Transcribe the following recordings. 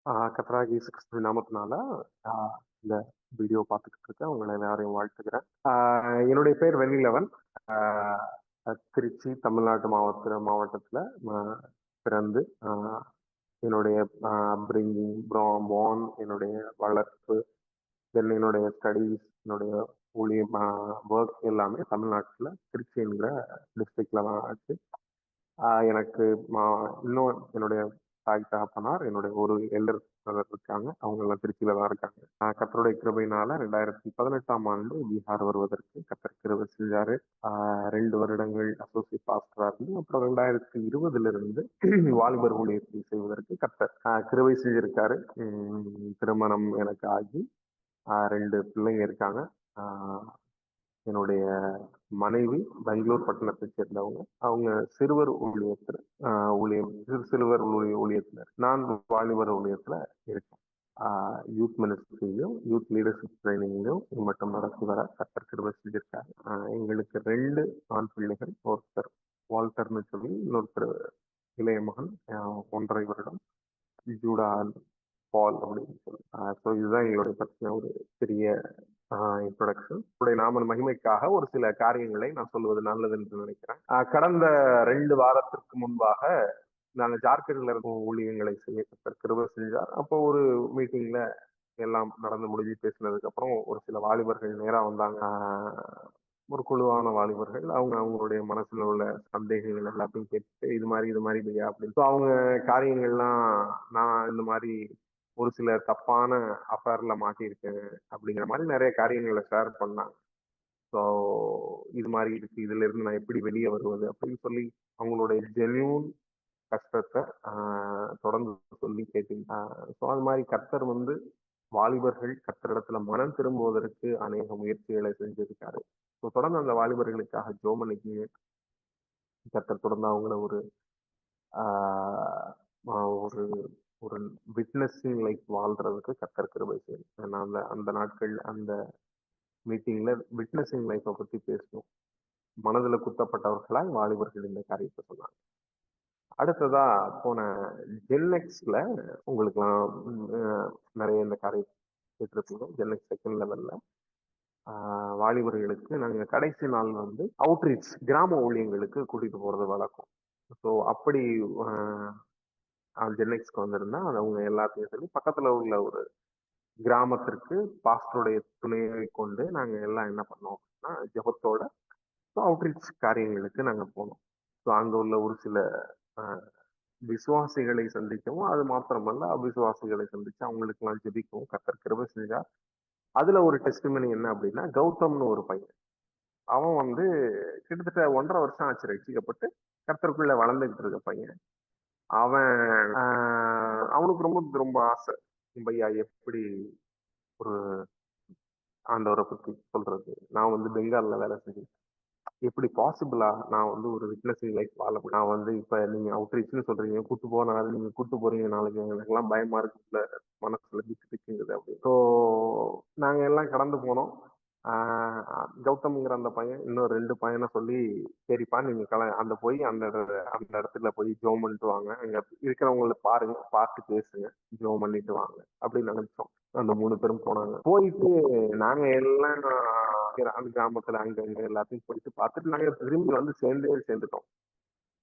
கர்த்தராகிய இயேசு கிறிஸ்துவின் நாமத்தினால இந்த வீடியோ பார்த்துக்கிட்டு இருக்கேன். உங்களை எல்லாரையும் வாழ்த்துக்கிறேன். என்னுடைய பேர் வெண்ணிலவன். திருச்சி தமிழ்நாட்டு மாவட்டத்தில் பிறந்து என்னுடைய அப்ரிங்கிங் பார்ன், என்னுடைய வளர்ப்பு, தென் என்னுடைய ஸ்டடீஸ், என்னுடைய ஊழியம், ஒர்க் எல்லாமே தமிழ்நாட்டில் திருச்சி என்கிற டிஸ்ட்ரிக்ட்ல தான் ஆச்சு. எனக்கு இன்னும் என்னுடைய தாய் தகப்பனார், என்னுடைய ஒரு எல்டர் பிரதர் இருக்காங்க. அவங்க எல்லாம் திருச்சியில தான் இருக்காங்க. கர்த்தருடைய கிருபையினால 2018ஆம் ஆண்டு பீகார் வருவதற்கு கர்த்தர் கிருபை செஞ்சாரு. 2 வருடங்கள் அசோசியேட் பாஸ்டரா இருந்து, அப்புறம் 2020 இருந்து வாலிபர் ஊழியத்தை செய்வதற்கு கர்த்தர் கிருபை செஞ்சிருக்காரு. திருமணம் எனக்கு ஆகி 2 பிள்ளைங்க இருக்காங்க. என்னுடைய மனைவி பெங்களூர் பட்டணத்தை சேர்ந்தவங்க. அவங்க சிறுவர் ஊழியத்துல சிறுவர் ஊழியத்துல, நான் வாலிபர் ஊழியத்துல இருக்கேன். யூத் மினிஸ்ட்ரியும் யூத் லீடர்ஷிப் ட்ரைனிங்கும் மட்டும் நடத்தி வர கர்த்தர் கிருபை செஞ்சிருக்காரு. எங்களுக்கு 2 ஆண் பிள்ளைகள். ஒருத்தர் வால்டர்னு சொல்லி, இன்னொருத்தர் இளைய மகன் 1.5 வருடம், ஜூடா பால் அப்படின்னு சொல்லி. ஸோ இதுதான் எங்களுடைய பற்றின ஒரு பெரிய இன்ட்ரோடக்ஷன். உடைய நாம மகிமைக்காக ஒரு சில காரியங்களை நான் சொல்வது நல்லது என்று நினைக்கிறேன். கடந்த 2 வாரத்திற்கு முன்பாக நாங்கள் ஜார்க்கண்ட்ல இருக்கும் ஊழியங்களை செய்ய கிருபை செஞ்சார். அப்போ ஒரு மீட்டிங்ல எல்லாம் நடந்து முடிஞ்சு பேசினதுக்கு அப்புறம் ஒரு சில வாலிபர்கள் நேரா வந்தாங்க. ஒரு குழுவான வாலிபர்கள். அவங்க அவங்களுடைய மனசுல உள்ள சந்தேகங்கள் எல்லாத்தையும் கேட்டு, இது மாதிரி இல்லையா அப்படின்னு. அவங்க காரியங்கள்லாம், நான் இந்த மாதிரி ஒரு சில தப்பான அஃபேர்ல மாட்டியிருக்கேன் அப்படிங்கிற மாதிரி நிறைய காரியங்களை ஷேர் பண்ணாங்க. ஸோ இது மாதிரி இருக்கு, இதுல இருந்து நான் எப்படி வெளியே வருவது அப்படின்னு சொல்லி அவங்களுடைய ஜென்யூன் கஷ்டத்தை தொடர்ந்து சொல்லி கேட்டீங்க. ஸோ அது மாதிரி கர்த்தர் வாலிபர்கள் கர்த்தரிடத்துல மனம் திரும்புவதற்கு அநேக முயற்சிகளை செஞ்சிருக்காரு. ஸோ தொடர்ந்து அந்த வாலிபர்களுக்காக ஜோமனிக்கு கர்த்தர் தொடர்ந்து அவங்கள ஒரு ஒரு ஒரு விட்னஸிங் லைஃப் வாழ்றதுக்கு கர்த்தர் கிருபை செய்யும். நான் அந்த நாட்கள் அந்த மீட்டிங்ல விட்னஸிங் லைஃப்பை பத்தி பேசணும். மனதுல குத்தப்பட்டவர்களாய் வாலிபர்கள் இந்த காரியத்தை சொன்னாங்க. அடுத்ததா போன ஜென்எக்ஸ்ல உங்களுக்குலாம் நிறைய இந்த காரியம் கேட்டிருப்பீங்க. ஜென்எக்ஸ் செகண்ட் லெவல்ல வாலிபர்களுக்கு நாங்கள் கடைசி நாள் அவுட்ரீச் கிராம ஊழியங்களுக்கு கூட்டிட்டு போறது வழக்கம். ஸோ அப்படி ஜென்எக்ஸ்க்கு வந்திருந்தா அது அவங்க எல்லாத்தையும் சொல்லி பக்கத்துல உள்ள ஒரு கிராமத்திற்கு பாஸ்டருடைய துணையை கொண்டு நாங்க எல்லாம் என்ன பண்ணோம் அப்படின்னா, ஜபத்தோட அவுட்ரீச் காரியங்களுக்கு நாங்க போனோம். ஸோ அங்க உள்ள ஒரு சில விசுவாசிகளை சந்திக்கவும், அது மாத்திரமல்ல அவிசுவாசிகளை சந்திச்சு அவங்களுக்கு எல்லாம் ஜெபிக்கவும் கர்த்தர் கிருபை செஞ்சா. அதுல ஒரு டெஸ்டிமனி என்ன அப்படின்னா, கௌதம்னு ஒரு பையன். அவன் கிட்டத்தட்ட 1.5 வருஷம் ஆச்சு ரட்சிக்கப்பட்டு கர்த்தருக்குள்ள வளர்ந்துகிட்டு இருக்க பையன். அவனுக்கு ரொம்ப ரொம்ப ஆசை, பையா எப்படி ஒரு ஆண்டவரை பத்தி சொல்றது. நான் பெங்கால்ல வேலை செஞ்சேன். எப்படி பாசிபிளா நான் ஒரு விட்னஸிங் லைஃப் வாழ முடியும். நான் இப்ப நீங்க அவுட்ரீச்னு சொல்றீங்க, கூட்டு போனாலும் நீங்க கூட்டு போறீங்க, நாளைக்கு எனக்கெல்லாம் பயமா இருக்குல்ல, மனசுல திக்குங்குது அப்படின்னு. ஸோ நாங்க எல்லாம் கடந்து போனோம். கௌதம்ங்கிற அந்த பையன் இன்னும் 2 பையனை சொல்லி, சரிப்பா நீங்க அந்த போய் அந்த அந்த இடத்துல போய் ஜோம் பண்ணிட்டு வாங்க, அங்க இருக்கிறவங்களை பாருங்க, பார்த்து பேசுங்க, ஜோம் பண்ணிட்டு வாங்க அப்படின்னு நினைச்சோம். அந்த 3 பேரும் போனாங்க. போயிட்டு நாங்க எல்லாம் அந்த கிராமத்துல அங்க எல்லாத்தையும் போயிட்டு பார்த்துட்டு நாங்க திரும்பி சேர்ந்துட்டோம்.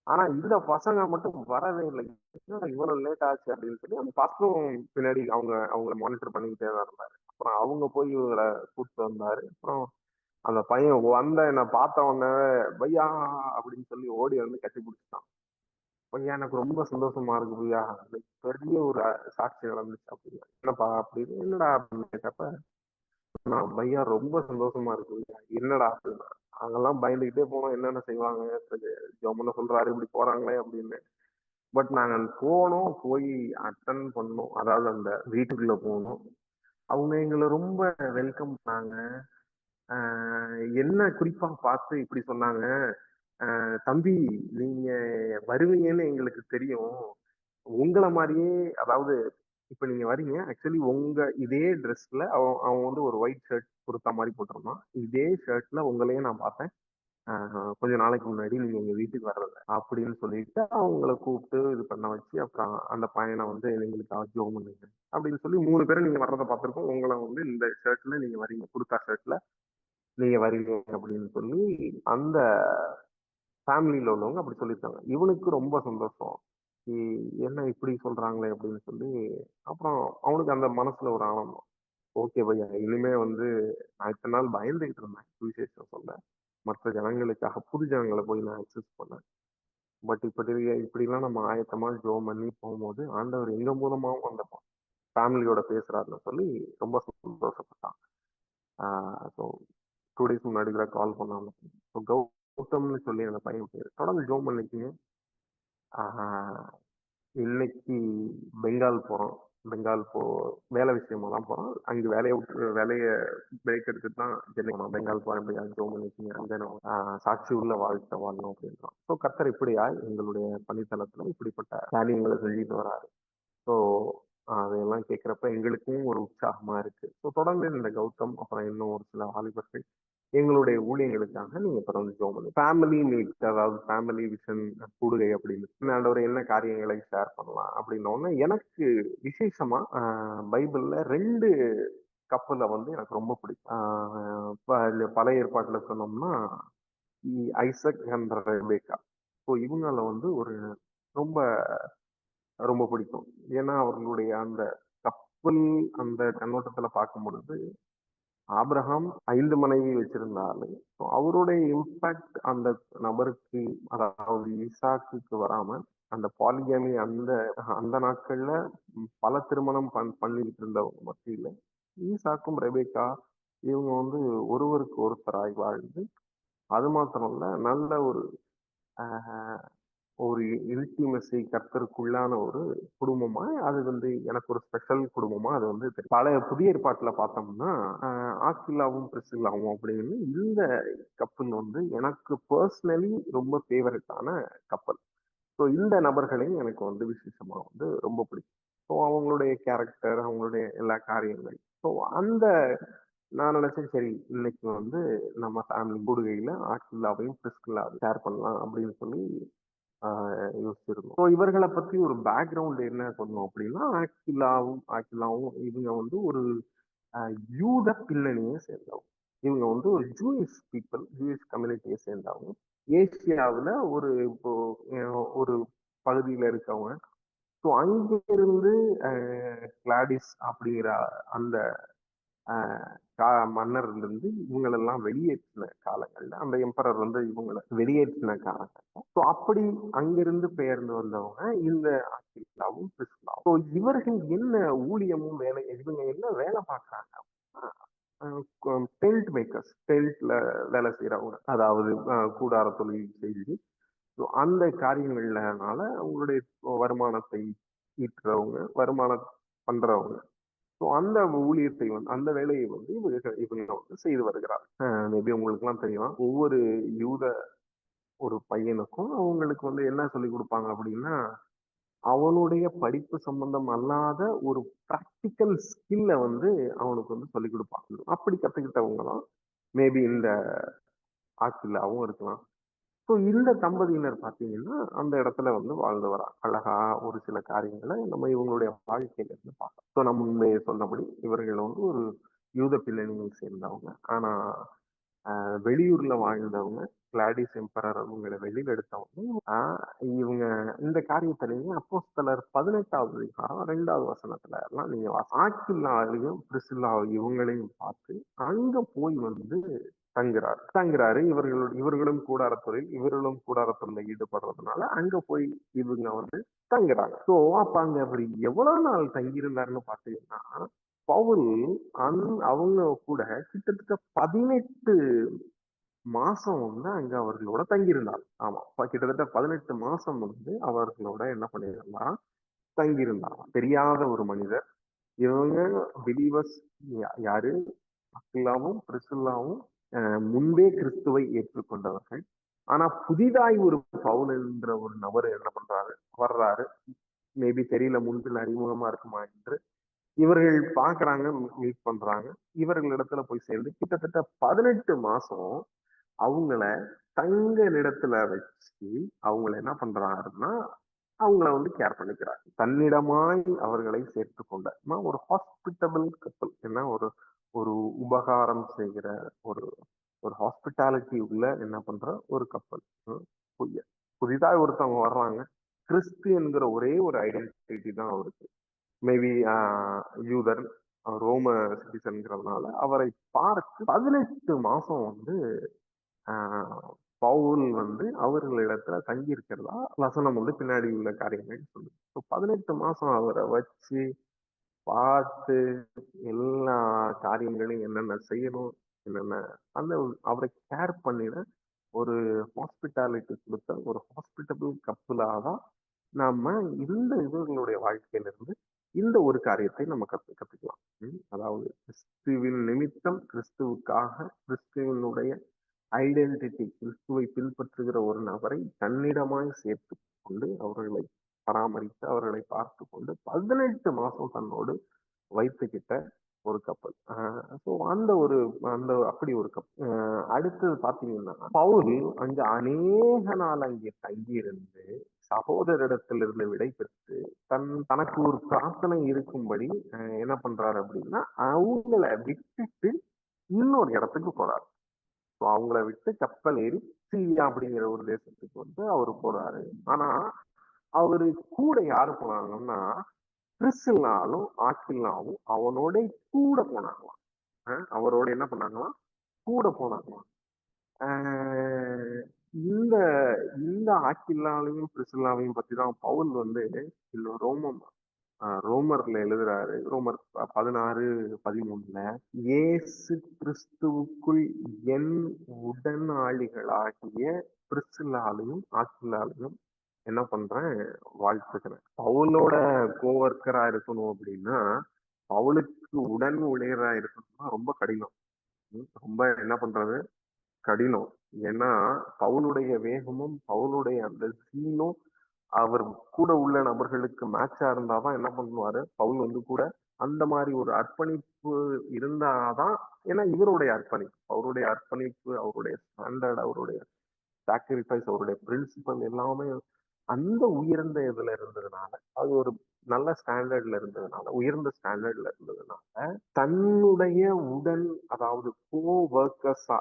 ஆனா இந்த பசங்க மட்டும் வரவே இல்லை. இவ்வளவு லேட் ஆச்சு அப்படின்னு சொல்லி அந்த பசங்க பின்னாடி அவங்கள மானிட்டர் பண்ணிக்கிட்டே தான் இருந்தாரு. அப்புறம் அவங்க போய் இவரை கூப்பிட்டு வந்தாரு. அப்புறம் அந்த பையன் என்ன பார்த்த உடனே பையா அப்படின்னு சொல்லி ஓடி கட்டி பிடிச்சிட்டான். பையா எனக்கு ரொம்ப சந்தோஷமா இருக்கு பையா, பெரிய ஒரு சாட்சி நடந்துச்சு அப்படின்னா. என்னப்பா அப்படின்னு, என்னடா அப்படின்னு கேட்டப்ப, நான் பையா ரொம்ப சந்தோஷமா இருக்கு பையா. என்னடா அப்படின்னா, நாங்கெல்லாம் பயந்துகிட்டே போனோம், என்னென்ன செய்வாங்க, ஜோமன சொல்றாரு இப்படி போறாங்களே அப்படின்னு. பட் நாங்க போனோம், போய் அட்டன் பண்ணோம். அதாவது அந்த வீட்டுக்குள்ள போனோம். அவங்க எங்களை ரொம்ப வெல்கம் பண்ணாங்க. என்ன குறிப்பா பார்த்து இப்படி சொன்னாங்க, தம்பி நீங்க வருவீங்கன்னு எங்களுக்கு தெரியும். உங்களை மாதிரியே, அதாவது இப்ப நீங்க வரீங்க, ஆக்சுவலி உங்க இதே ட்ரெஸ்ல அவன் அவன் ஒரு ஒயிட் ஷர்ட் குர்த்தா மாதிரி போட்டிருந்தான். இதே ஷர்ட்ல உங்களையே நான் பார்த்தேன். கொஞ்ச நாளைக்கு முன்னாடி நீங்க எங்க வீட்டுக்கு வர்றது அப்படின்னு சொல்லிட்டு அவங்கள கூப்பிட்டு இது பண்ண வச்சு அப்புறம் அந்த பையனை வந்து எங்களுக்காக ஜோம் பண்ணுங்க அப்படின்னு சொல்லி 3 பேரும் நீங்க வர்றதை பார்த்திருக்கோம். உங்களை வந்து இந்த ஷர்ட்ல நீங்க வரீங்க, குர்தா ஷர்ட்ல நீங்க வரீங்க அப்படின்னு சொல்லி அந்த ஃபேமிலியில உள்ளவங்க அப்படி சொல்லியிருக்காங்க. இவனுக்கு ரொம்ப சந்தோஷம். என்ன இப்படி சொல்றாங்களே அப்படின்னு சொல்லி அப்புறம் அவனுக்கு அந்த மனசுல ஒரு ஆனந்தம். ஓகே பையா, இனிமே வந்து நான் இத்தனை நாள் பயந்துகிட்டு இருந்தேன் சுவிசேஷம் சொல்ல, மற்ற ஜனங்களுக்காக புது ஜனங்களை போய் நான் அக்சஸ் பண்ணேன். பட் இப்படிலாம் நம்ம ஆயத்தமா ஜோம் பண்ணி போகும்போது ஆண்டவர் எங்க மூலமாவும் அந்த ஃபேமிலியோட பேசுறாருன்னு சொல்லி ரொம்ப சந்தோஷப்பட்டான். ஸோ 2 டேஸ் முன்னாடி கூட கால் பண்ணாங்க. ஸோ கௌதம்னு சொல்லி அந்த பையன் பேர். தொடர்ந்து ஜோம் பண்ணிக்கிங்க. இன்னைக்கு பெங்கால் போறோம். பெங்கால் வேலை விஷயமா தான் போறோம். அங்க வேலையை பிரேக் எடுத்துட்டு தான் சென்னை போனோம். பெங்கால் போறேன், பெங்கால் ஜோம் பண்ணிக்கிங்க. அங்க சாட்சி உள்ள வாழ்க்கை வாழணும் அப்படின்றோம். ஸோ கர்த்தர் இப்படியா எங்களுடைய பணித்தளத்துல இப்படிப்பட்ட காரியங்களை செஞ்சுட்டு வராரு. ஸோ அதையெல்லாம் கேட்கிறப்ப எங்களுக்கும் ஒரு உற்சாகமா இருக்கு. ஸோ தொடர்ந்து இந்த கௌதம் அப்புறம் இன்னும் ஒரு சில வாலிபர்கள் எங்களுடைய ஊழியர்களுக்காக நீங்க தொடர்ந்து ஜோம் பண்ணி ஃபேமிலி மீட், அதாவது ஃபேமிலி விஷன் கூடுகை அப்படின்னு ஆண்டவர் என்ன காரியங்களை ஷேர் பண்ணலாம் அப்படின்னோடனே எனக்கு விசேஷமா பைபிள்ல 2 கப்பலை வந்து எனக்கு ரொம்ப பிடிக்கும். பழைய ஏற்பாட்டுல சொன்னோம்னா ஐசக் அண்ட் ரெபேக்கா. ஸோ இவங்கள வந்து ஒரு ரொம்ப ரொம்ப பிடிக்கும். ஏன்னா அவர்களுடைய அந்த கப்பல் அந்த கண்ணோட்டத்துல பார்க்கும் பொழுது ஆபிரகாம் 5 மனைவி வச்சிருந்தாலும் அவருடைய இம்பாக்ட் அந்த நபருக்கு, அதாவது ஈசாக்குக்கு வராம அந்த பாலிகமி அந்த அந்த நாட்கள்ல பல திருமணம் பண்ணிட்டு இருந்தவங்க மத்தியில ஈசாக்கும் ரெபேக்கா இவங்க வந்து ஒருவருக்கு ஒருத்தராய் வாழ்ந்து, அது மாத்திரம் இல்ல நல்ல ஒரு ஒரு இன்டிமசி கர்த்தருக்குள்ளான ஒரு குடும்பமா அது வந்து எனக்கு ஒரு ஸ்பெஷல் குடும்பமா அது வந்து பல புதிய ஏற்பாட்டுல பார்த்தோம்னா ஆக்கில்லாவும் பிரிசில்லாவும் அப்படின்னு இந்த கப்பல் வந்து எனக்கு பர்சனலி ரொம்ப ஃபேவரட்டான கப்பல். ஸோ இந்த நபர்களையும் எனக்கு வந்து விசேஷமா வந்து ரொம்ப பிடிக்கும். ஸோ அவங்களுடைய கேரக்டர், அவங்களுடைய எல்லா காரியங்கள். ஸோ அந்த நான் நினைச்சேன் சரி இன்னைக்கு வந்து நம்ம ஃபேமிலி கூடுகையில ஆக்கில்லாவையும் பிரிஸ்கில்லாவையும் ஷேர் பண்ணலாம் அப்படின்னு சொல்லி யோசிச்சிருந்தோம். ஸோ இவர்களை பத்தி ஒரு பேக்ரவுண்ட் என்ன சொன்னோம் அப்படின்னா ஆக்கிலாவும் இவங்க வந்து ஒரு யூத பின்னணியை சேர்ந்தவங்க. இவங்க வந்து ஒரு ஜூயிஷ் பீப்புள், ஜூயிஷ் கம்யூனிட்டியை சேர்ந்தவங்க. ஏசியாவில் இப்போ ஒரு பகுதியில் இருக்கவங்க. ஸோ அங்கிருந்து கிளாடிஸ் அப்படிங்கிற அந்த மன்னர்ல இருந்து இவங்களெல்லாம் வெளியேற்றின காலங்கள்ல அந்த எம்பரர் வந்து இவங்களை வெளியேற்றின காலங்கள்ல ஸோ அப்படி அங்கிருந்து பெயர்ந்து வந்தவங்க இந்த ஆக்கில்லாவும் பிரிஸ்கில்லாவும். ஸோ இவர்கள் என்ன ஊழியமும் வேலை, இவங்க என்ன வேலை பார்க்கறாங்க அப்படின்னா டென்ட் மேக்கர்ஸ், டென்ட்ல வேலை செய்யறவங்க, அதாவது கூடார தொழில் செய்து அந்த காரியங்கள்னால அவங்களுடைய வருமானத்தை ஈட்டுறவங்க, வருமானம் பண்றவங்க. ஸோ அந்த ஊழியத்தை வந்து அந்த வேலையை வந்து இவங்க வந்து செய்து வருகிறார். மேபி உங்களுக்கு எல்லாம் தெரியும், ஒவ்வொரு யூத ஒரு பையனுக்கும் அவங்களுக்கு வந்து என்ன சொல்லி கொடுப்பாங்க அப்படின்னா அவனுடைய படிப்பு சம்பந்தம் அல்லாத ஒரு ப்ராக்டிக்கல் ஸ்கில்ல வந்து அவனுக்கு வந்து சொல்லி கொடுப்பாங்க. அப்படி கத்துக்கிட்டவங்க தான் மேபி இந்த ஆக்கில்லாவும் இருக்கலாம். ஸோ இந்த தம்பதியினர் பார்த்தீங்கன்னா அந்த இடத்துல வந்து வாழ்ந்து வரா அழகா ஒரு சில காரியங்களை நம்ம இவங்களுடைய வாழ்க்கையில இருந்து பார்க்கலாம். ஸோ நம்ம முன்பே சொன்னபடி இவர்கள் வந்து ஒரு யூத பின்னணியை சேர்ந்தவங்க. ஆனா வெளியூர்ல வாழ்ந்தவங்க, கிளாடிஸ் எம்பரர் அவங்களை வெளியில எடுத்தவங்க. இவங்க இந்த காரியத்திலேயே அப்போஸ்தலர் 18வது அதிகாரம் 2வது வசனத்துல எல்லாம் நீங்க ஆக்கில்லாவையும் பிரிசில்லா இவங்களையும் பார்த்து அங்க போய் வந்து தங்குறாரு. இவர்களும் கூடாரத்தொழில ஈடுபடுறதுனால அங்க போய் இவங்க வந்து தங்குறாங்க. சோ அப்ப அங்க அப்படி எவ்வளவு நாள் தங்கியிருந்தாருன்னு பாத்தீங்கன்னா பவுல் அவங்க கூட கிட்டத்தட்ட 18 மாசம் வந்து அங்க அவர்களோட தங்கியிருந்தார். ஆமா, கிட்டத்தட்ட 18 மாசம் வந்து அவர்களோட என்ன பண்ணியிருந்தா தங்கியிருந்தார். தெரியாத ஒரு மனிதர். இவங்க பிலீவர்ஸ் யாரு? அக்கில்லாவும் பிரிசில்லாவும் முன்பே கிறிஸ்துவை ஏற்றுக்கொண்டவர்கள். ஆனா புதிதாய் ஒரு பவுல் என்ற ஒரு நபர் என்ன பண்றாரு, வர்றாரு. மேபி தெரியல, முன்பில் அறிமுகமா இருக்குமா என்று இவர்கள் பாக்குறாங்க, மீட் பண்றாங்க. இவர்கள் இடத்துல போய் சேர்ந்து கிட்டத்தட்ட 18 மாசம் அவங்கள தங்க நிலத்துல வச்சு அவங்கள என்ன பண்றாருன்னா அவங்கள வந்து கேர் பண்ணிக்கிறார். தன்னிடமாய் அவர்களை சேர்த்து கொண்ட ஒரு ஹாஸ்பிட்டபிள் கப்பல், என்ன ஒரு ஒரு உபகாரம் செய்கிற ஒரு ஒரு ஹாஸ்பிட்டாலிட்டி உள்ள என்ன பண்ற ஒரு கப்பல். ம், புதிதாக ஒருத்தவங்க வர்றாங்க, கிறிஸ்து என்கிற ஒரே ஒரு ஐடென்டிட்டி தான் அவருக்கு. மேபி யூதர், ரோம சிட்டிசன்கிறதுனால அவரை பார்த்து 18 மாசம் வந்து ஆஹ், பவுல் வந்து அவர்களிடத்துல தங்கி இருக்கிறதா வசனம் வந்து பின்னாடி உள்ள காரியங்கள் சொல்லுது. 18 மாசம் அவரை வச்சு பார்த்து எல்லா காரியங்களையும் என்னென்ன செய்யணும், என்னென்ன அந்த அவரை கேர் பண்ணிட ஒரு ஹாஸ்பிட்டாலிட்டி கொடுத்த ஒரு ஹாஸ்பிட்டபிள் கப்பலாக தான் நாம இந்த இவர்களுடைய வாழ்க்கையில இருந்து இந்த ஒரு காரியத்தை நம்ம கத்துக்கலாம். அதாவது கிறிஸ்துவின் நிமித்தம், கிறிஸ்துவுக்காக, கிறிஸ்துவனுடைய ஐடென்டிட்டி, கிறிஸ்துவை பின்பற்றுகிற ஒரு நபரை தன்னிடமாய் சேர்த்து கொண்டு அவர்களை பராமரித்து அவர்களை பார்த்து கொண்டு 18 மாசம் தன்னோடு வைத்துக்கிட்ட ஒரு கப்பல். ஸோ அந்த அப்படி ஒரு கப்பல். அடுத்தது பாத்தீங்கன்னா பவுல் அங்க அநேக நாள் அங்கே தங்கியிருந்து சகோதரிடத்திலிருந்து விடை பெற்று தனக்கு ஒரு பிரார்த்தனை இருக்கும்படி என்ன பண்றாரு அப்படின்னா அவங்கள விட்டுட்டு இன்னொரு இடத்துக்கு போறாரு. அவங்கள விட்டு கப்பல் ஏறி சிரியா அப்படிங்கிற ஒரு தேசத்துக்கு வந்து அவரு போறாரு. ஆனா அவரு கூட யாரு போனாங்கன்னா பிரிசில்லாலும் ஆக்கில்லாவும் அவனோட கூட போனாங்களாம். அவரோட என்ன பண்ணாங்களாம், கூட போனாங்களாம். இந்த இந்த ஆக்கில்லாவையும் பிரிசில்லாவையும் பத்தி தான் பவுல் வந்து ரோமர்ல எழுதுறாரு. ரோமர் 16:13 இயேசு கிறிஸ்துவுக்குள் என் உடனாளிகளாகிய பிரிசில்லாலையும் ஆக்கில்லாலையும் என்ன பண்றேன், வாழ்த்துக்கிறேன். பவுலோட கோவர்க்கரா இருக்கணும் அப்படின்னா பவுலுக்கு உடன் ஊழியரா இருக்கணும்னா ரொம்ப கடினம். ரொம்ப என்ன பண்றது கடினம். ஏன்னா பவுலுடைய வேகமும் பவுலுடைய அந்த சீனும் அவர் கூட உள்ள நபர்களுக்கு மேட்சா இருந்தாதான் என்ன பண்ணுவாரு பவுல் வந்து கூட அந்த மாதிரி ஒரு அர்ப்பணிப்பு இருந்தாதான். ஏன்னா இவருடைய அர்ப்பணிப்பு, அவருடைய அர்ப்பணிப்பு, அவருடைய ஸ்டாண்டர்ட், அவருடைய சாக்ரிஃபைஸ், அவருடைய பிரின்சிபல் எல்லாமே அந்த உயர்ந்த இதுல இருந்ததுனால, அது ஒரு நல்ல ஸ்டாண்டர்ட்ல இருந்ததுனால, உயர்ந்த ஸ்டாண்டர்ட்ல இருந்ததுனால தன்னுடைய உடன், அதாவது கோ ஒர்க்கர்ஸா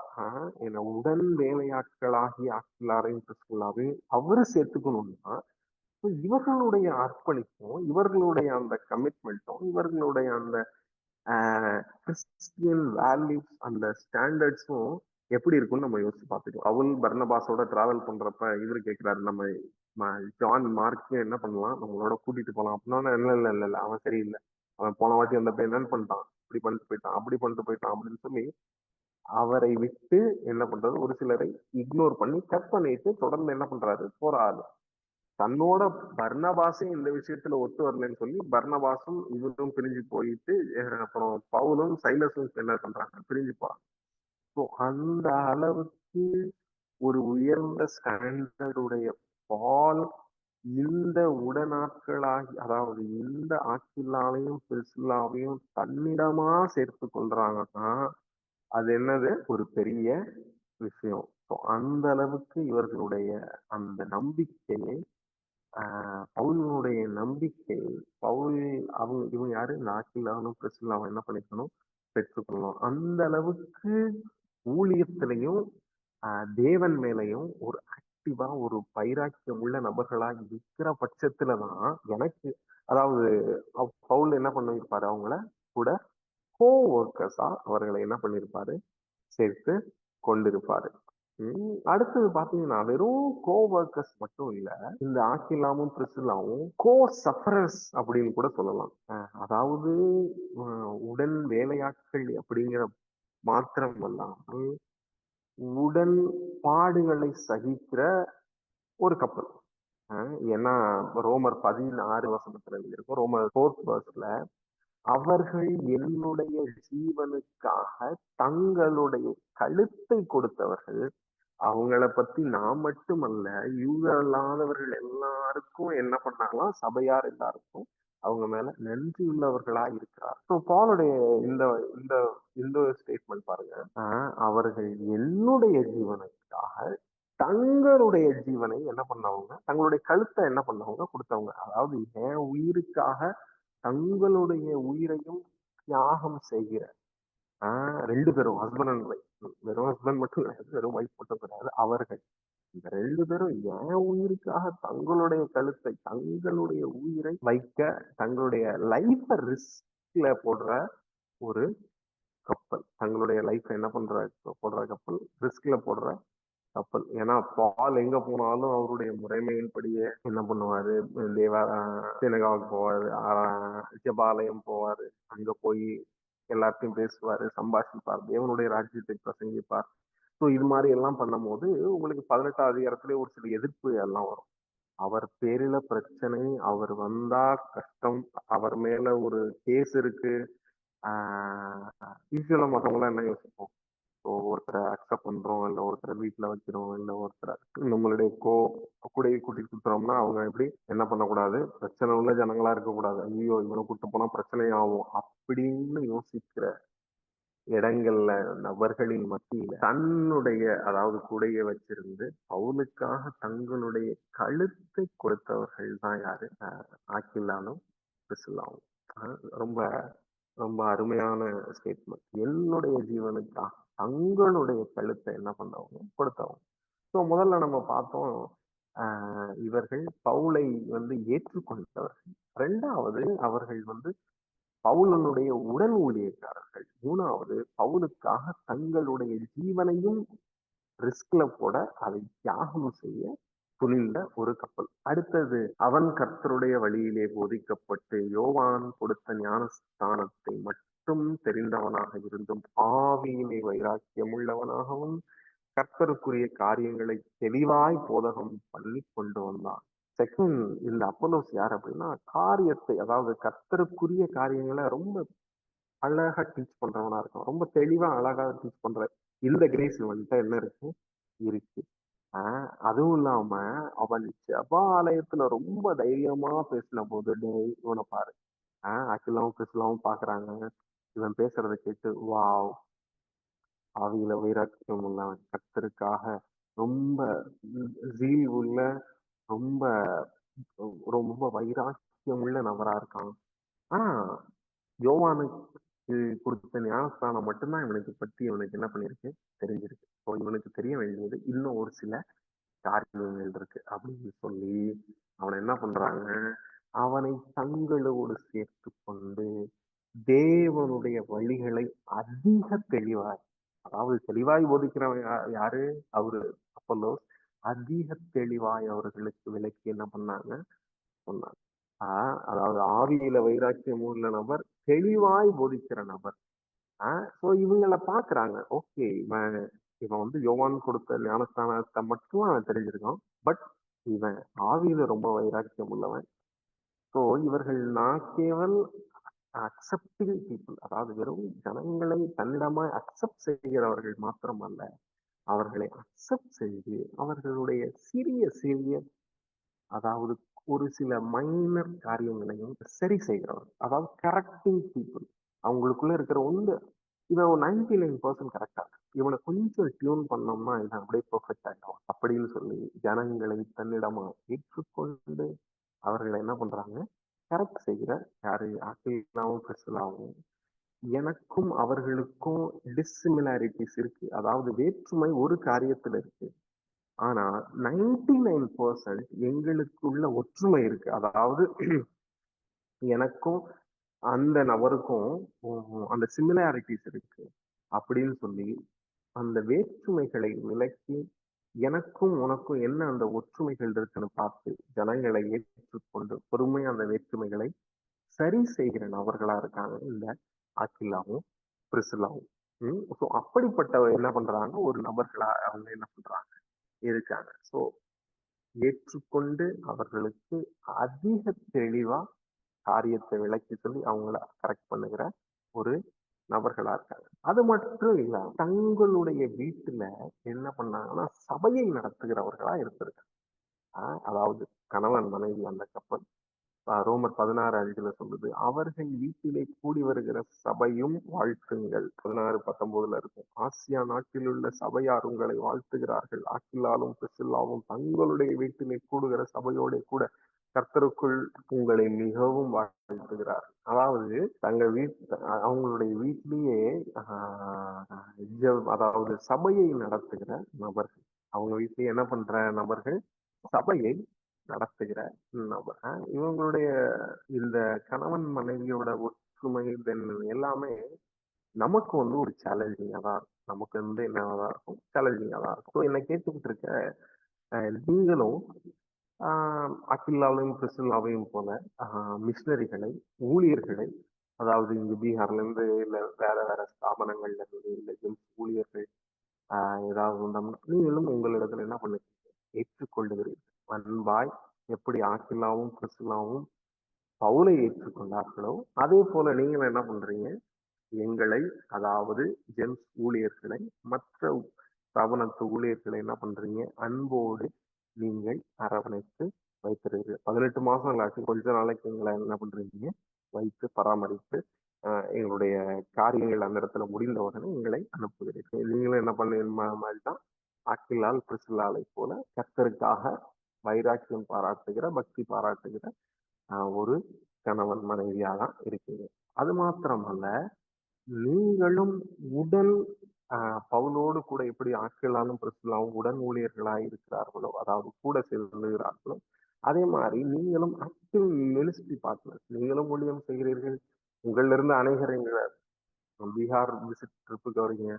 என உடன் வேலையாட்களாகி ஆட்களாரையும் கிறிஸ்துவலாவையும் அவரு சேர்த்துக்கணும்னா இவர்களுடைய அர்ப்பணிப்பும், இவர்களுடைய அந்த கமிட்மெண்ட்டும், இவர்களுடைய அந்த கிறிஸ்டியன் வேல்யூஸ், அந்த ஸ்டாண்டர்ட்ஸும் எப்படி இருக்கும்னு நம்ம யோசிச்சு பார்த்துக்கலாம். பவுல் பர்னபாஸோட டிராவல் பண்றப்ப இவரு கேட்கிறாரு, நம்ம ஜான் மார்க் என்ன பண்ணலாம், நம்மளோட கூட்டிட்டு போலாம் அப்படின்னா, இல்ல இல்ல இல்ல இல்ல அவன் சரியில்லை, அவன் போன வாட்டி அந்த பையன் என்ன பண்ணிட்டான், இப்படி பண்ணிட்டு போயிட்டான், அப்படி பண்ணிட்டு போயிட்டான் அப்படின்னு சொல்லி அவரை விட்டு என்ன பண்றது, ஒரு சிலரை இக்னோர் பண்ணி கட் பண்ணிட்டு தொடர்ந்து என்ன பண்றாரு போறாரு. தன்னோட பர்னபாஸும் இந்த விஷயத்துல ஒத்து வரலன்னு சொல்லி பர்னபாஸும் இவரும் பிரிஞ்சு போயிட்டு அப்புறம் பவுலும் சைலஸும் என்ன பண்றாங்க, பிரிஞ்சு போறாங்க. ஸோ அந்த அளவுக்கு ஒரு உயர்ந்த ஸ்டாண்டர்டுடைய பால் இந்த உடனாட்களாகி, அதாவது இந்த ஆக்கில்லாவையும் பிரிசில்லாவையும் தன்னிடமா சேர்த்து கொள்றாங்கன்னா அது என்னது ஒரு பெரிய விஷயம். அந்த அளவுக்கு இவர்களுடைய அந்த நம்பிக்கையை, பவுலினுடைய நம்பிக்கை, பவுல் இவங்க யாரு, இந்த ஆக்கில்லாவும் பிரிசில்லாவும் என்ன பண்ணிக்கணும், பெற்றுக்கொள்ளணும். அந்த அளவுக்கு ஊழியத்திலையும் தேவன் மேலையும் ஒரு ஆக்டிவா ஒரு பைராக்கியம் உள்ள நபர்களா இருக்கிற பட்சத்துலதான் எனக்கு, அதாவது பவுல் என்ன பண்ணிருப்பாரு, அவங்கள கூட கோ ஒர்க்கர்ஸா அவர்களை என்ன பண்ணிருப்பாரு, சேர்த்து கொண்டிருப்பாரு. அடுத்தது பாத்தீங்கன்னா வெறும் கோ ஒர்க்கர்ஸ் மட்டும் இல்ல, இந்த ஆக்கிலாமும் பிரிசில்லாவும் கோ சஃபரர்ஸ் அப்படின்னு கூட சொல்லலாம். அதாவது உடன் வேலையாட்கள் அப்படிங்கிற மாத்திரம் அல்லாமல் உடன் பாடுகளை சகிக்கிற ஒரு கப்பல். ஏன்னா ரோமர் 16 இருக்கும், ரோமர் 4 அவர்கள் என்னுடைய ஜீவனுக்காக தங்களுடைய கழுத்தை கொடுத்தவர்கள். அவங்கள பத்தி நான் மட்டுமல்ல, யூதர் அல்லாதவர்கள் எல்லாருக்கும் என்ன பண்ணாங்களாம், சபையார் எல்லாருக்கும் அவங்க மேல நன்றியுள்ளவர்களா இருக்கிறார். ஸோ பாலுடைய இந்த இந்த இந்த ஸ்டேட்மெண்ட் பாருங்க. அவர்கள் என்னுடைய ஜீவனுக்காக தங்களுடைய ஜீவனை என்ன பண்ணவங்க, தங்களுடைய கழுத்தை என்ன பண்ணவங்க, கொடுத்தவங்க. அதாவது என் உயிருக்காக தங்களுடைய உயிரையும் தியாகம் செய்கிற 2 பேரும் ஹஸ்பண்ட் அண்ட் ஒய்ஃப். வெறும் ஹஸ்பண்ட் மட்டும் கிடையாது, வெறும் ஒய்ஃப் மட்டும் கிடையாது. அவர்கள் இந்த 2 பேரும் என் உயிருக்காக தங்களுடைய கழுத்தை, தங்களுடைய உயிரை வைக்க, தங்களுடைய லைஃப ரிஸ்க்ல போடுற ஒரு கப்பல். தங்களுடைய லைஃப் என்ன போடுற கப்பல், ரிஸ்க்ல போடுற கப்பல். ஏன்னா பால் எங்க போனாலும் அவருடைய முறைமையின்படியே என்ன பண்ணுவாரு, தேவா சினகாவுக்கு போவாரு, ஜெபாலயம் போவாரு, அங்க போய் எல்லாத்தையும் பேசுவாரு, சம்பாஷிப்பார், தேவனுடைய ராஜ்யத்தை பிரசங்கிப்பார். ஸோ இது மாதிரி எல்லாம் பண்ணும்போது உங்களுக்கு 18ஆம் அதிகாரத்திலே ஒரு சில எதிர்ப்பு எல்லாம் வரும். அவர் பேரில பிரச்சனை, அவர் வந்தா கஷ்டம், அவர் மேல ஒரு கேஸ் இருக்கு. யூஸ்வலா மத்தவங்களாம் என்ன யோசிப்போம், ஸோ ஒருத்தரை அக்செப்ட் பண்றோம், இல்லை ஒருத்தரை வீட்டுல வைக்கிறோம், இல்லை ஒருத்தரை நம்மளுடைய கூடையை கூட்டிட்டு சுத்துறோம்னா அவங்க எப்படி என்ன பண்ணக்கூடாது, பிரச்சனை உள்ள ஜனங்களா இருக்கக்கூடாது, ஐயோ இவனை கூட்டு போனா பிரச்சனை ஆகும் அப்படின்னு யோசிக்கிற இடங்கள்ல நபர்களின் மத்தியில தன்னுடைய அதாவது கூடைய வச்சிருந்து பவுலுக்காக தங்களுடைய கழுத்தை கொடுத்தவர்கள் தான் யாரு, ஆக்கில்லாலும் பிரிசில்லாவும். ரொம்ப ரொம்ப அருமையான ஸ்டேட்மெண்ட். என்னுடைய ஜீவனுக்காக தங்களுடைய கழுத்தை என்ன பண்ணவங்க, கொடுத்தவங்க. ஸோ முதல்ல நம்ம பார்த்தோம், இவர்கள் பவுலை ஏற்றுக்கொண்டவர்கள். 2வது அவர்கள் பவுலனுடைய உடன் ஊழியக்காரர்கள். 3வது பவுலுக்காக தங்களுடைய ஜீவனையும் ரிஸ்க்ல போட, அதை தியாகம் செய்ய துணிந்த ஒரு கப்பல். அடுத்தது, அவன் கர்த்தருடைய வழியிலே போதிக்கப்பட்டு யோவான் கொடுத்த ஞானஸ்தானத்தை மட்டும் தெரிந்தவனாக இருந்தும் ஆவியிலே வைராக்கியம் உள்ளவனாகவும் கர்த்தருக்குரிய காரியங்களை தெளிவாய் போதகம் பண்ணி கொண்டு வந்தான். செகண்ட், இந்த அப்போலோஸ் யார் அப்படின்னா, காரியத்தை அதாவது கர்த்தருக்குரிய காரியங்களை ரொம்ப அழகா டீச் பண்றவனா இருக்கும். ரொம்ப தெளிவா அழகா டீச் பண்ற இந்த கிரேஸ் என்ன இருக்கு. அதுவும் இல்லாம அவன் ஜெபாலயத்துல ரொம்ப தைரியமா பேசின போது, டேய் இவனை பாரு, அகிலாவும் கிறிஸ்லாவும் பாக்குறாங்க, இவன் பேசுறதை கேட்டு வாவ், ஆவியில வைராக்கியம் உள்ளவன், கர்த்தருக்காக ரொம்ப ஜீல் உள்ள, ரொம்ப ரொம்ப வைராக்கியம் உள்ள நபரா இருக்கான். ஆனா யோவானுக்கு கொடுத்த ஞானஸ்தானம் மட்டும்தான் இவனுக்கு பற்றி இவனுக்கு என்ன பண்ணிருக்கு, தெரிஞ்சிருக்கு. ஸோ இவனுக்கு தெரிய வேண்டியது இன்னும் ஒரு சில காரியங்கள் இருக்கு அப்படின்னு சொல்லி அவனை என்ன பண்றாங்க, அவனை தங்களோடு சேர்த்து கொண்டு தேவனுடைய வழிகளை அதிக தெளிவாய், அதாவது தெளிவாய் போதிக்கிறவன் யாரு, அவரு அப்போலோஸ். அதிக தெளிவாய் அவர்களுக்கு விளக்கி என்ன பண்ணாங்க, சொன்னாங்க. அதாவது ஆவியில வைராக்கியம் உள்ள நபர், தெளிவாய் போதிக்கிற நபர். சோ இவங்களை பாக்குறாங்க, ஓகே இவன் இவன் யோவான் கொடுத்த ஞானஸ்தானத்தை மட்டும் அவன் தெரிஞ்சிருக்கான், பட் இவன் ஆவியில ரொம்ப வைராக்கியம் உள்ளவன். ஸோ இவர்கள் நாக்கேவல் அக்செப்டிங் பீப்புள், அதாவது வெறும் ஜனங்களை தன்னிடமாய் அக்செப்ட் செய்கிறவர்கள் மாத்திரமல்ல, அவர்களை அக்செப்ட் செய்து அவர்களுடைய சிறிய சிறிய அதாவது ஒரு சில மைனர் காரியங்களையும் சரி செய்கிறவர்கள், அதாவது கரெக்டிங் பீப்புள். அவங்களுக்குள்ள இருக்கிற இவன் 99% கரெக்டா இருக்கு, இவனை கொஞ்சம் டியூன் பண்ணோம்னா இவன் அப்படியே பெர்ஃபெக்ட் ஆகிடுவான் அப்படின்னு சொல்லி ஜனங்களை தன்னிடமா ஏற்றுக்கொண்டு அவர்களை என்ன பண்றாங்க, கரெக்ட் செய்கிற யாரு, ஆக்கிலாவும் பிரிஸ்கில்லாவும். எனக்கும் அவர்களுக்கும் டிஸ்சிமிலாரிட்டிஸ் இருக்கு, அதாவது வேற்றுமை ஒரு காரியத்துல இருக்கு. ஆனா 99% எங்களுக்குள்ள ஒற்றுமை இருக்கு. அதாவது எனக்கும் அந்த நபருக்கும் அந்த சிமிலாரிட்டிஸ் இருக்கு அப்படின்னு சொல்லி அந்த வேற்றுமைகளை விலக்கி எனக்கும் உனக்கும் என்ன அந்த ஒற்றுமைகள் இருக்குன்னு பார்த்து ஜனங்களை ஏற்றுக்கொண்டு பொறுமையா அந்த வேற்றுமைகளை சரி செய்கிற நபர்களா இருக்காங்க இந்த ஆக்கில்லாவும் பிரிசில்லாவும். ஸோ அப்படிப்பட்ட என்ன பண்றாங்க, ஒரு நபர்களா அவங்க என்ன பண்றாங்க இருக்காங்க. ஸோ ஏற்றுக்கொண்டு அவர்களுக்கு அதிக தெளிவா காரியத்தை விளக்கி சொல்லி அவங்கள கரெக்ட் பண்ணுகிற ஒரு நபர்களா இருக்காங்க. அது மட்டும் இல்ல, தங்களுடைய வீட்டுல என்ன பண்ணாங்கன்னா சபையை நடத்துகிறவர்களா இருந்திருக்காங்க. அதாவது கணவன் மனைவி அந்த கப்பல் ரோமர் 16:5 சொல்லுது, அவர்கள் வீட்டிலே கூடி வருகிற சபையும் வாழ்த்துங்கள். 16:19 இருக்கும். ஆசியா நாட்டில் உள்ள சபையார் உங்களை வாழ்த்துகிறார்கள். ஆக்கில்லாவும் பிரிசில்லாவும் தங்களுடைய வீட்டிலே கூடுகிற சபையோட கூட கர்த்தருக்குள் உங்களை மிகவும் வாழ்த்துகிறார். அதாவது அவங்களுடைய வீட்டிலேயே அதாவது சபையை நடத்துகிற நபர்கள், அவங்க வீட்டிலேயே என்ன பண்ற நபர்கள், சபையை நடத்துகிற நபர். இவங்களுடைய இந்த கணவன் மனைவியோட ஒற்றுமை எல்லாமே நமக்கு ஒரு சேலஞ்சிங்கா தான் இருக்கும். நமக்கு என்னதான் இருக்கும், சேலஞ்சிங்கா தான் இருக்கும். என்னை கேட்டுக்கிட்டு இருக்க நீங்களும் அகில்லாவையும் பிரிசில்லாவையும் போல மிஷினரிகளை, ஊழியர்களை, அதாவது இங்க பீகார்ல இருந்து இல்ல வேற வேற ஸ்தாபனங்கள்ல இருந்து இல்ல ஊழியர்கள் ஏதாவது நீங்களும் உங்களிடத்துல என்ன பண்ணுங்க, ஏற்றுக்கொள்ளுகிறீர்கள். அன்பாய் எப்படி ஆக்கில்லாவும் பிரிசில்லாவும் பவுலை ஏற்றுக்கொண்டார்களோ அதே போல நீங்கள் என்ன பண்றீங்க, எங்களை, அதாவது ஜெம்ஸ் ஊழியர்களை, மற்ற ஸ்தாபனத்து ஊழியர்களை என்ன பண்றீங்க, அன்போடு நீங்கள் அரவணைத்து வைத்திருக்கிறீர்கள். 18 மாசங்களாச்சு, கொஞ்ச நாளைக்கு எங்களை என்ன பண்றீங்க, வைத்து பராமரித்து எங்களுடைய காரியங்கள் அந்த இடத்துல முடிந்த உடனே எங்களை அனுப்புகிறீர்கள். நீங்களும் என்ன பண்ண மாதிரி தான் ஆக்கில்லால் பிரிசில்லாலை போல கர்த்தருக்காக வைராக்கியம் பாராட்டுகிற, பக்தி பாராட்டுகிற ஒரு கணவன் மனைவியா தான் இருக்கீங்க. அது மாத்திரமல்ல, நீங்களும் உடன் பவுலோடு கூட எப்படி ஆக்கில்லாலும் பிரிசில்லாவும் உடன் ஊழியர்களாய் இருக்கிறார்களோ, அதாவது கூட செல்லுகிறார்களோ, அதே மாதிரி நீங்களும் ஆக்டிவ் மினிஸ்ட்ரி பார்ட்னர், நீங்களும் ஊழியம் செய்கிறீர்கள். உங்கள்ல இருந்து அநேகர் பீகார் விசிட் ட்ரிப்புக்கு வரீங்க,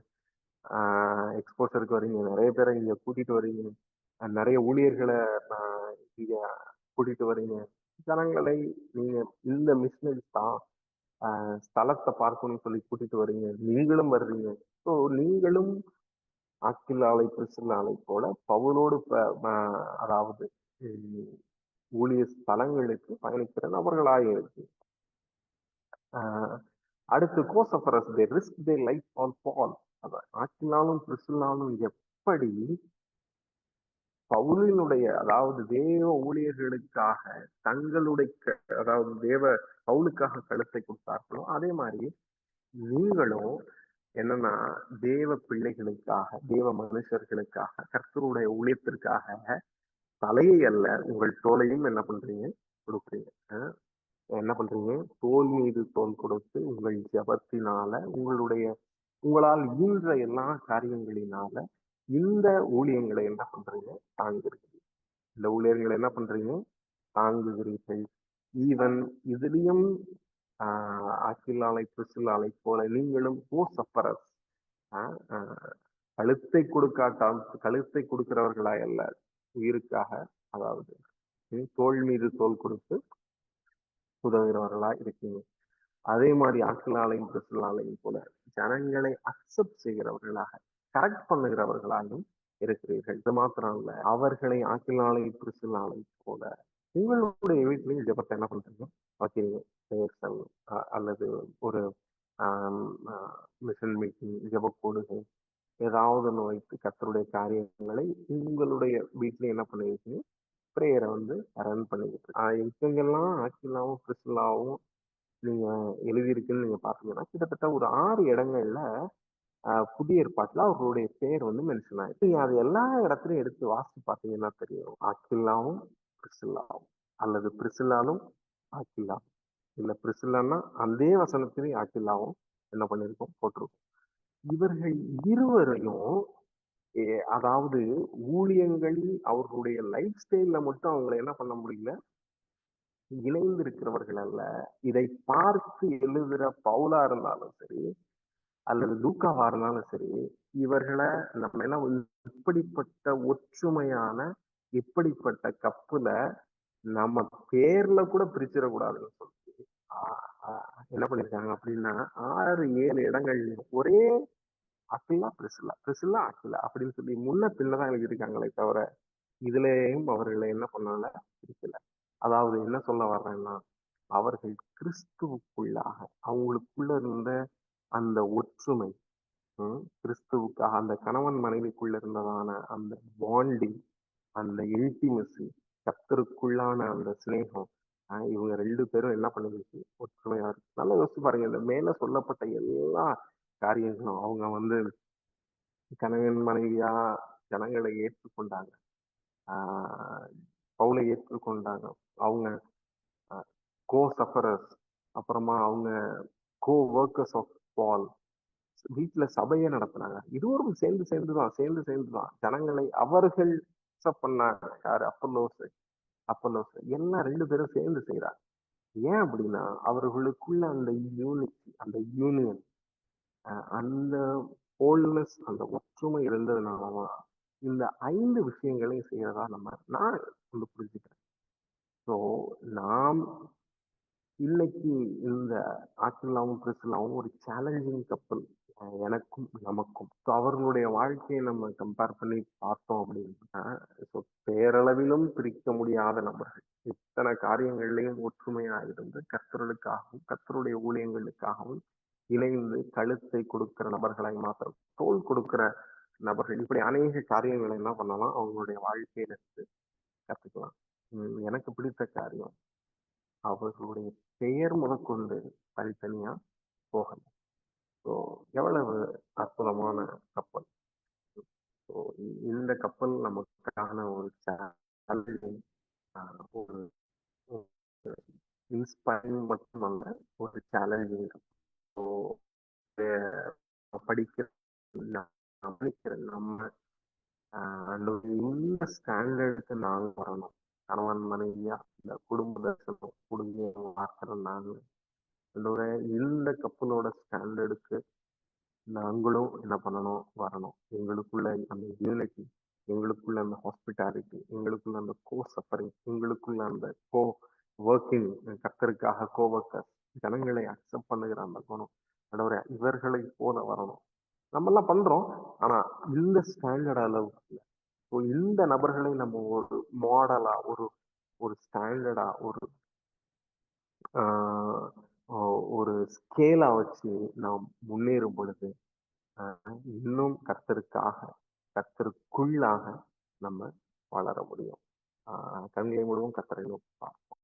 எக்ஸ்போசருக்கு வரீங்க, நிறைய பேரை இங்க கூட்டிட்டு வரீங்க, நிறைய ஊழியர்களை இங்க கூட்டிட்டு வரீங்க. ஜனங்களை நீங்க இந்த மிஷினரிஸ் தான் ஸ்தலத்தை பார்க்கணும்னு சொல்லி கூட்டிட்டு வரீங்க, நீங்களும் வர்றீங்க. ஸோ நீங்களும் ஆக்கில்லாலை பிரிசில்லாலை போல பவுலோடு அதாவது ஊழிய ஸ்தலங்களுக்கு பயணிக்கிற நபர்களாக இருக்கு. அடுத்து கோசபரஸ் they risk their life on Paul. ஆக்கில்லாலும் பிரிசில்லாலும் எப்படி பவுலினுடைய, அதாவது தேவ ஊழியர்களுக்காக தங்களுடைய, அதாவது பவுலுக்காக கழுத்தை கொடுத்தார்களோ அதே மாதிரி நீங்களும் என்னன்னா தேவ பிள்ளைகளுக்காக, தேவ மனுஷர்களுக்காக, கர்த்தருடைய ஊழியத்திற்காக தலையை அல்ல உங்கள் தோலையும் என்ன பண்றீங்க, கொடுக்குறீங்க. என்ன பண்றீங்க, தோல் மீது தோல் கொடுத்து உங்கள் ஜபத்தினால, உங்களால் ஈன்ற எல்லா காரியங்களினால இந்த ஊழியங்களை என்ன பண்றீங்க, தாங்குகிறீர்கள். இந்த ஊழியர்களை என்ன பண்றீங்க, தாங்குகிறீர்கள். ஈவன் இதுலயும் ஆக்கில்லாலை பிரிசில்லாலை போல நீங்களும் கோசப்பரஸ் கழுத்தை கொடுக்கிறவர்களாய் அல்ல, உயிருக்காக, அதாவது தோல் மீது தோல் கொடுத்து உதவுகிறவர்களாய் இருக்கீங்க. அதே மாதிரி ஆக்கில்லாலையும் பிரிசில்லாலையும் போல ஜனங்களை அக்செப்ட் செய்கிறவர்களாக, கரெக்ட் பண்ணுகிறவர்களாகவும் இருக்கிறீர்கள். இது மாத்திரம் இல்ல, அவர்களை ஆக்கில்லாலையும் பிரிசில்லாலை போல உங்களுடைய வீட்டிலையும் ஜபத்தை என்ன பண்றீங்க, வைக்கிறீங்க. அல்லது ஒரு மிஷன் மீட்டிங், ஜப கூடுகை, ஏதாவது ஒன்று வைத்து கர்த்தருடைய காரியங்களை உங்களுடைய வீட்டில என்ன பண்ணிருக்கீங்க, பிரேயரை ரன் பண்ணிக்கிட்டு. இவங்கெல்லாம் ஆக்கில்லாவும் பிரிசில்லாவும் நீங்க எழுதியிருக்குன்னு நீங்க பாத்தீங்கன்னா கிட்டத்தட்ட ஒரு 6 இடங்கள்ல புதிய ஏற்பாட்டுல அவர்களுடைய பெயர் மென்ஷன் ஆயிருக்கு. நீங்க அது எல்லா இடத்துலயும் எடுத்து வாசித்து பார்த்தீங்கன்னா தெரியும், ஆக்கில்லாவும் பிரிசில்லாவும், அல்லது பிரிசில்லாலும் ஆக்கில்லா, இல்ல பிரிசில்லான்னா அதே வசனத்திலே ஆக்கில்லாவும் என்ன பண்ணிருக்கோம், போட்டிருக்கோம். இவர்கள் இருவரையும் அதாவது ஊழியங்களில் அவர்களுடைய லைஃப் ஸ்டைல்ல மட்டும் அவங்களை என்ன பண்ண முடியல, இணைந்து இருக்கிறவர்கள் அல்ல. இதை பார்த்து எழுதுற பவுலா இருந்தாலும் சரி, அல்லது லூக்காவா இருந்தாலும் சரி, இவர்களை நம்ம என்ன, இப்படிப்பட்ட ஒற்றுமையான, இப்படிப்பட்ட கப்புல நம்ம பேர்ல கூட பிரிச்சிடக்கூடாதுன்னு சொல்லி என்ன பண்ணிருக்காங்க அப்படின்னா 6-7 இடங்கள் ஒரே அக்கில்லா பிரிசில்லா, பிரிசில்லா அக்கில்லா அப்படின்னு சொல்லி முன்ன பின்னதான் எழுதியிருக்காங்களே தவிர இதுலயும் அவர்களை என்ன பண்ணல, பிரிக்கல. அதாவது என்ன சொல்ல வர்றேன்னா, அவர்கள் கிறிஸ்துவுக்குள்ளாக அவங்களுக்குள்ள இருந்த அந்த ஒற்றுமை, கிறிஸ்துவுக்காக அந்த கணவன் மனைவிக்குள்ள இருந்ததான அந்த பாண்டிங், அந்த இன்டிமசி, கர்த்தருக்குள்ளான அந்த சிநேகம், இவங்க 2 பேரும் என்ன பண்ணிருச்சு, ஒற்றுமையா இருக்கு. நல்லா யோசிச்சு பாருங்க. இந்த மேல சொல்லப்பட்ட எல்லா காரியங்களும் அவங்க வந்து கணவன் மனைவியா ஜனங்களை ஏற்றுக்கொண்டாங்க. ஆ பவுலை ஏற்றுக்கொண்டாங்க. அவங்க கோ சஃபரர்ஸ். அப்புறமா அவங்க கோ ஒர்க்கர்ஸ் ஆஃப் பால். வீட்டுல சபையை நடத்துனாங்க. இருவரும் சேர்ந்து தான் ஜனங்களை அவர்கள் accept பண்ணாங்க. யாரு? அப்பல்லோஸ் எல்லாம் 2 பேரும் சேர்ந்து செய்றாங்க. ஏன் அப்படின்னா அவர்களுக்குள்ள அந்த யூனிட்டி, அந்த யூனியன், அந்த ஹோல்னஸ், அந்த ஒற்றுமை இருந்ததுனாலதான் இந்த 5 விஷயங்களையும் செய்யறதா நான் வந்து புரிஞ்சுக்கிறேன். ஸோ நாம் இன்னைக்கு இந்த ஆக்கில்லாவும் பிரிசில்லாவும் ஒரு சேலஞ்சிங் கப்பல், எனக்கும் நமக்கும். ஸோ அவர்களுடைய வாழ்க்கையை நம்ம கம்பேர் பண்ணி பார்த்தோம் அப்படின்னா, ஸோ பேரளவிலும் பிரிக்க முடியாத நபர்கள். இத்தனை காரியங்கள்லையும் ஒற்றுமையா இருந்து கர்த்தர்களுக்காகவும் கர்த்தருடைய ஊழியங்களுக்காகவும் இணைந்து கழுத்தை கொடுக்கிற நபர்களாய் மாத்திரம், தோள் கொடுக்கிற நபர்கள், இப்படி அநேக காரியங்களை என்ன பண்ணலாம் அவங்களுடைய வாழ்க்கையில இருந்து கத்துக்கலாம். எனக்கு பிடித்த காரியம் அவர்களுடைய பெயர் முதற்கொண்டு தனித்தனியா போகல. ஸோ எவ்வளவு அற்புதமான கப்பல். ஸோ இந்த கப்பல் நமக்கான ஒரு சேலஞ்சிங், ஒரு இன்ஸ்பைரிங் மட்டுமல்ல, ஒரு சேலஞ்சிங். ஸோ படிக்கிற படிக்கிற நம்ம அந்த இந்த ஸ்டாண்டர்டுக்கு நாங்க வரணும். கணவன் மனைவியா இந்த குடும்ப தரிசனம் குடும்ப மாத்திரம் நாங்க இந்த கப்பலோட ஸ்டாண்டர்டுக்கு நாங்களும் என்ன பண்ணணும், வரணும். எங்களுக்குள்ள அந்த யூனிட்டி, எங்களுக்குள்ள அந்த ஹாஸ்பிட்டாலிட்டி, எங்களுக்குள்ள அந்த கோ சஃபரிங், எங்களுக்குள்ள அந்த கோ ஒர்க்கிங், கர்த்தருக்காக கோ ஒர்க்கர்ஸ், ஜனங்களை அக்செப்ட் பண்ணுகிற அந்த குணம், ஆண்டவரே இவர்களை போல வரணும். நம்ம எல்லாம் பண்றோம், ஆனா இந்த ஸ்டாண்டர்ட் அளவுக்கு இல்லை. ஸோ இந்த நபர்களை நம்ம ஒரு மாடலா, ஒரு ஒரு ஸ்டாண்டர்டா, ஆஹ் ஒரு ஸ்கேலா வச்சு நாம் முன்னேறும் பொழுது இன்னும் கர்த்தருக்காக, கர்த்தருக்குள்ளாக நம்ம வளர முடியும். கண்களை மூடவும் கர்த்தரை நோக்கி பார்ப்போம்.